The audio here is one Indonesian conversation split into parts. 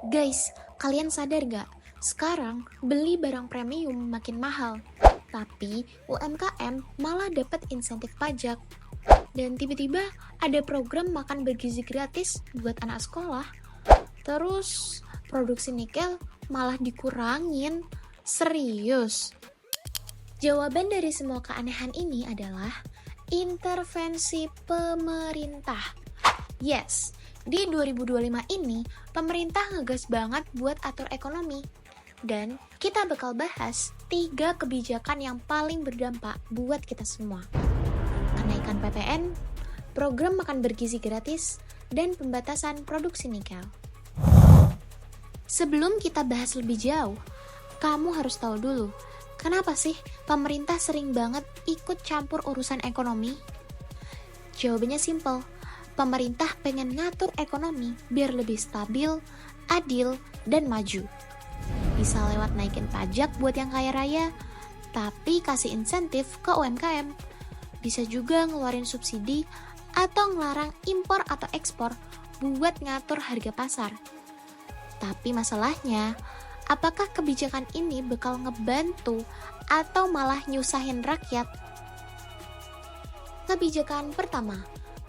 Guys, kalian sadar gak? Sekarang beli barang premium makin mahal, tapi UMKM malah dapat insentif pajak. Dan tiba-tiba ada program makan bergizi gratis buat anak sekolah. Terus produksi nikel malah dikurangin. Serius? Jawaban dari semua keanehan ini adalah intervensi pemerintah. Yes, di 2025 ini pemerintah ngegas banget buat atur ekonomi. Dan kita bakal bahas 3 kebijakan yang paling berdampak buat kita semua. Kenaikan PPN, program makan bergizi gratis, dan pembatasan produksi nikel. Sebelum kita bahas lebih jauh, kamu harus tahu dulu, kenapa sih pemerintah sering banget ikut campur urusan ekonomi? Jawabannya simple, pemerintah pengen ngatur ekonomi biar lebih stabil, adil, dan maju. Bisa lewat naikin pajak buat yang kaya raya, tapi kasih insentif ke UMKM. Bisa juga ngeluarin subsidi atau ngelarang impor atau ekspor buat ngatur harga pasar. Tapi masalahnya, apakah kebijakan ini bakal ngebantu atau malah nyusahin rakyat? Kebijakan pertama,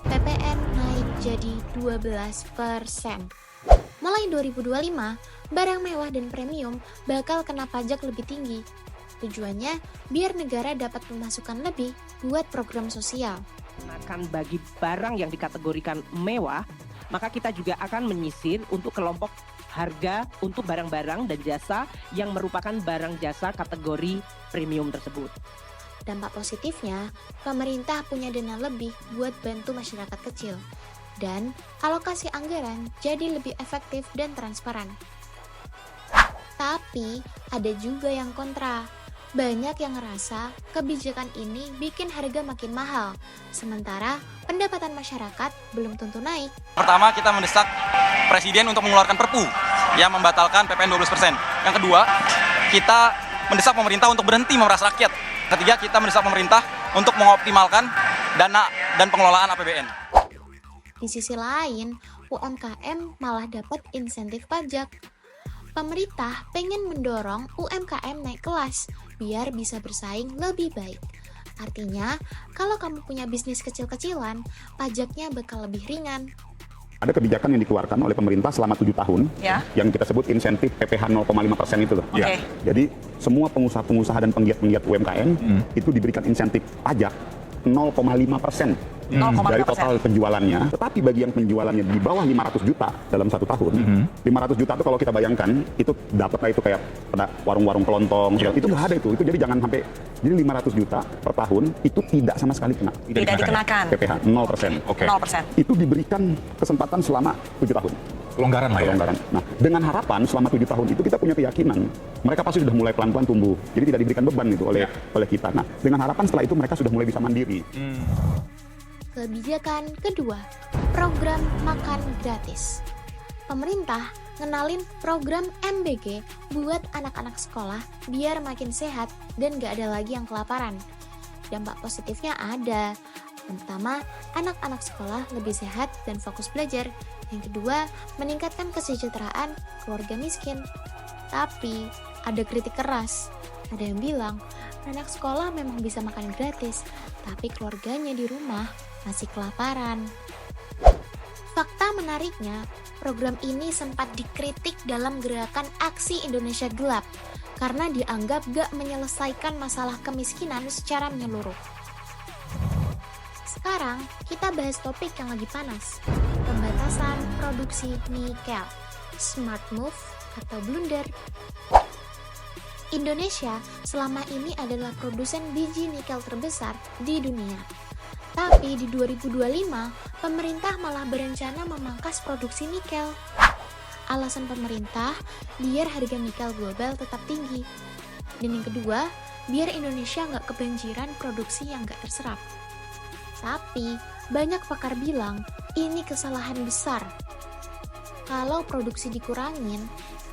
PPN naik jadi 12%. Mulai 2025, barang mewah dan premium bakal kena pajak lebih tinggi. Tujuannya biar negara dapat pemasukan lebih buat program sosial. Akan bagi barang yang dikategorikan mewah, maka kita juga akan menyisir untuk kelompok harga untuk barang-barang dan jasa yang merupakan barang jasa kategori premium tersebut. Dampak positifnya, pemerintah punya dana lebih buat bantu masyarakat kecil. Dan alokasi anggaran jadi lebih efektif dan transparan. Tapi ada juga yang kontra. Banyak yang ngerasa kebijakan ini bikin harga makin mahal, sementara pendapatan masyarakat belum tentu naik. Pertama, kita mendesak Presiden untuk mengeluarkan Perpu yang membatalkan PPN 12%. Yang kedua, kita mendesak pemerintah untuk berhenti memeras rakyat. Ketiga, kita mendesak pemerintah untuk mengoptimalkan dana dan pengelolaan APBN. Di sisi lain, UMKM malah dapat insentif pajak. Pemerintah pengen mendorong UMKM naik kelas biar bisa bersaing lebih baik. Artinya, kalau kamu punya bisnis kecil-kecilan, pajaknya bakal lebih ringan. Ada kebijakan yang dikeluarkan oleh pemerintah selama 7 tahun, yang kita sebut insentif PPh 0,5% itu loh. Okay. Jadi semua pengusaha-pengusaha dan penggiat-penggiat UMKM itu diberikan insentif pajak 0,5% dari total penjualannya. Tetapi bagi yang penjualannya di bawah 500 juta dalam 1 tahun, 500 juta itu kalau kita bayangkan, itu dapatnya itu kayak pada warung-warung kelontong, itu nggak ada itu. Jadi jangan sampai, jadi 500 juta per tahun itu tidak sama sekali kena. Tidak dikenakan. PPh 0%. Okay. 0%. Itu diberikan kesempatan selama 7 tahun. Pelonggaran lah ya. Nah, dengan harapan selama 7 tahun itu kita punya keyakinan mereka pasti sudah mulai pelan-pelan tumbuh. Jadi tidak diberikan beban itu oleh kita. Nah, dengan harapan setelah itu mereka sudah mulai bisa mandiri. Kebijakan kedua, program makan gratis. Pemerintah ngenalin program MBG buat anak-anak sekolah biar makin sehat dan gak ada lagi yang kelaparan. Dampak positifnya ada. Yang pertama, anak-anak sekolah lebih sehat dan fokus belajar. Yang kedua, meningkatkan kesejahteraan keluarga miskin. Tapi, ada kritik keras. Ada yang bilang, anak sekolah memang bisa makan gratis, tapi keluarganya di rumah masih kelaparan. Fakta menariknya, program ini sempat dikritik dalam gerakan Aksi Indonesia Gelap karena dianggap gak menyelesaikan masalah kemiskinan secara menyeluruh. Sekarang, kita bahas topik yang lagi panas, pembatasan produksi nikel, smart move atau blunder. Indonesia selama ini adalah produsen biji nikel terbesar di dunia. Tapi di 2025, pemerintah malah berencana memangkas produksi nikel. Alasan pemerintah, biar harga nikel global tetap tinggi. Dan yang kedua, biar Indonesia nggak kebanjiran produksi yang nggak terserap. Tapi, banyak pakar bilang, ini kesalahan besar. Kalau produksi dikurangin,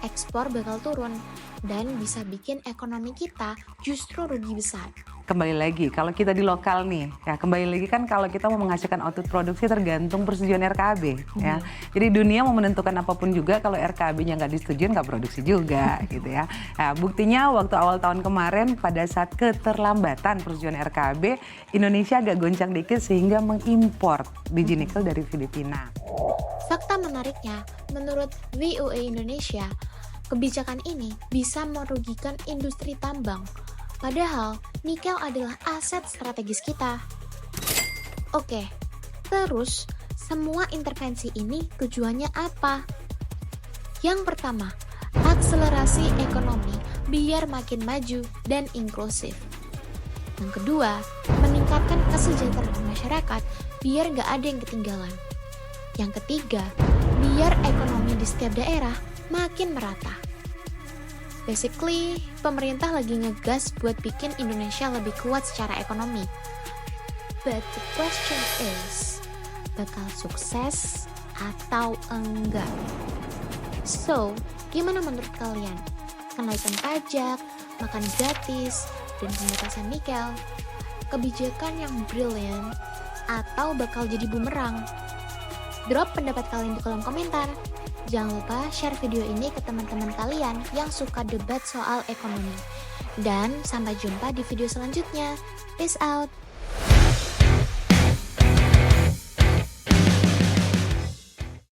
ekspor bakal turun, dan bisa bikin ekonomi kita justru rugi besar. kembali lagi, kalau kita di lokal nih, ya kembali lagi kan kalau kita mau menghasilkan output produksi tergantung persetujuan RKAB, ya. Jadi dunia mau menentukan apapun juga, kalau RKAB-nya nggak disetujui, nggak produksi juga, gitu ya. Nah, buktinya waktu awal tahun kemarin, pada saat keterlambatan persetujuan RKAB, Indonesia agak goncang dikit sehingga mengimpor biji nikel dari Filipina. Fakta menariknya, menurut VOA Indonesia, kebijakan ini bisa merugikan industri tambang. Padahal, nikel adalah aset strategis kita. Oke, terus semua intervensi ini tujuannya apa? Yang pertama, akselerasi ekonomi biar makin maju dan inklusif. Yang kedua, meningkatkan kesejahteraan masyarakat biar nggak ada yang ketinggalan. Yang ketiga, biar ekonomi di setiap daerah makin merata. Basically, pemerintah lagi ngegas buat bikin Indonesia lebih kuat secara ekonomi. But the question is, bakal sukses atau enggak? So, gimana menurut kalian? Kenaikan pajak, makan gratis, dan pembatasan nikel, kebijakan yang brilliant atau bakal jadi bumerang? Drop pendapat kalian di kolom komentar. Jangan lupa share video ini ke teman-teman kalian yang suka debat soal ekonomi. Dan sampai jumpa di video selanjutnya. Peace out!